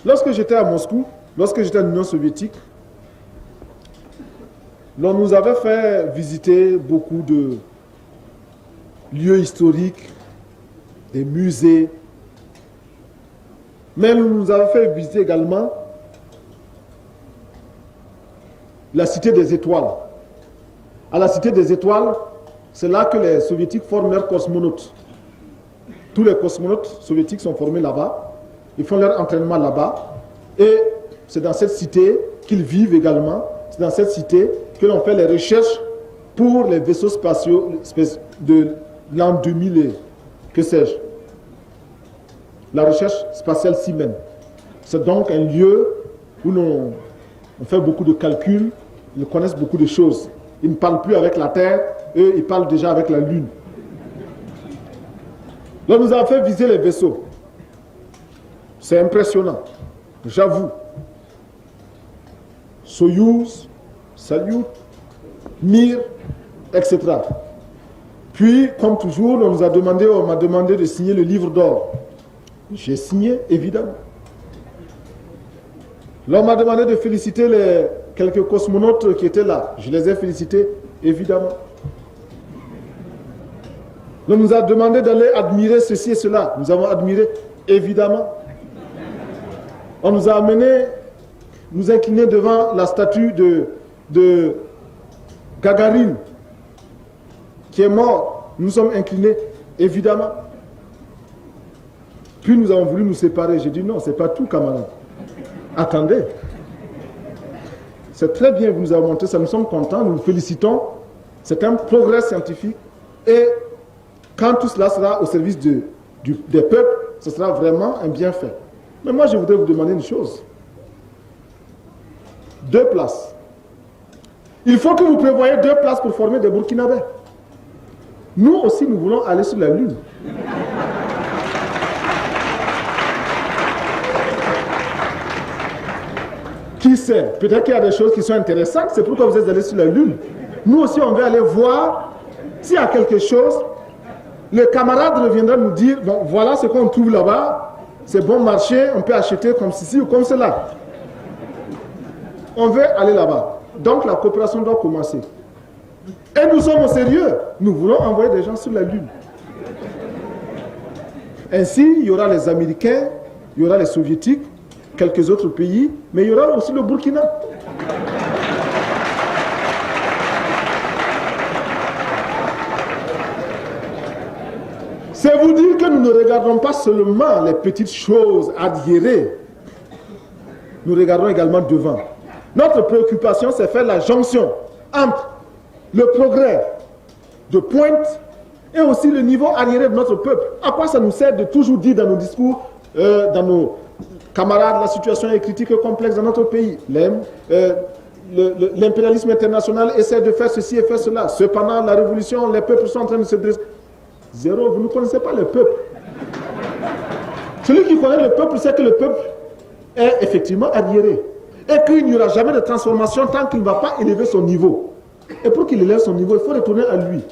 Lorsque j'étais à Moscou, lorsque j'étais en Union soviétique, l'on nous avait fait visiter beaucoup de lieux historiques, des musées, mais on nous avait fait visiter également la Cité des Étoiles. À la Cité des Étoiles, c'est là que les soviétiques forment leurs cosmonautes. Tous les cosmonautes soviétiques sont formés là-bas. Ils font leur entraînement là-bas. Et c'est dans cette cité qu'ils vivent également. C'est dans cette cité que l'on fait les recherches pour les vaisseaux spatiaux de l'an 2000 et que sais-je. La recherche spatiale s'y mène. C'est donc un lieu où on fait beaucoup de calculs. Ils connaissent beaucoup de choses. Ils ne parlent plus avec la Terre, eux, ils parlent déjà avec la Lune. Là, nous avons fait visiter les vaisseaux. C'est impressionnant, j'avoue. Soyouz, Salyut, Mir, etc. Puis, comme toujours, on m'a demandé de signer le livre d'or. J'ai signé, évidemment. Là, on m'a demandé de féliciter quelques cosmonautes qui étaient là. Je les ai félicités, évidemment. Là, on nous a demandé d'aller admirer ceci et cela. Nous avons admiré, évidemment. On nous a amené nous incliner devant la statue de Gagarine, qui est mort. Nous sommes inclinés, évidemment. Puis nous avons voulu nous séparer. J'ai dit non, c'est pas tout, camarade. Attendez. C'est très bien, vous nous avez montré ça, nous sommes contents, nous nous félicitons. C'est un progrès scientifique. Et quand tout cela sera au service des peuples, ce sera vraiment un bienfait. Mais moi, je voudrais vous demander une chose. 2 places. Il faut que vous prévoyez 2 places pour former des Burkinabés. Nous aussi, nous voulons aller sur la Lune. Qui sait? Peut-être qu'il y a des choses qui sont intéressantes. C'est pourquoi vous êtes allés sur la Lune. Nous aussi, on va aller voir s'il y a quelque chose. Le camarade reviendra nous dire, bon, voilà ce qu'on trouve là-bas. C'est bon marché, on peut acheter comme ceci ou comme cela. On veut aller là-bas. Donc la coopération doit commencer. Et nous sommes au sérieux. Nous voulons envoyer des gens sur la Lune. Ainsi, il y aura les Américains, il y aura les Soviétiques, quelques autres pays, mais il y aura aussi le Burkina. C'est vous dire que nous ne regardons pas seulement les petites choses adhérées, nous regardons également devant. Notre préoccupation, c'est faire la jonction entre le progrès de pointe et aussi le niveau arriéré de notre peuple. À quoi ça nous sert de toujours dire dans nos discours, dans nos camarades, la situation est critique et complexe dans notre pays. L'impérialisme international essaie de faire ceci et faire cela. Cependant, la révolution, les peuples sont en train de se dresser. Zéro, vous ne connaissez pas le peuple. Celui qui connaît le peuple sait que le peuple est effectivement arriéré. Et qu'il n'y aura jamais de transformation tant qu'il ne va pas élever son niveau. Et pour qu'il élève son niveau, il faut retourner à lui.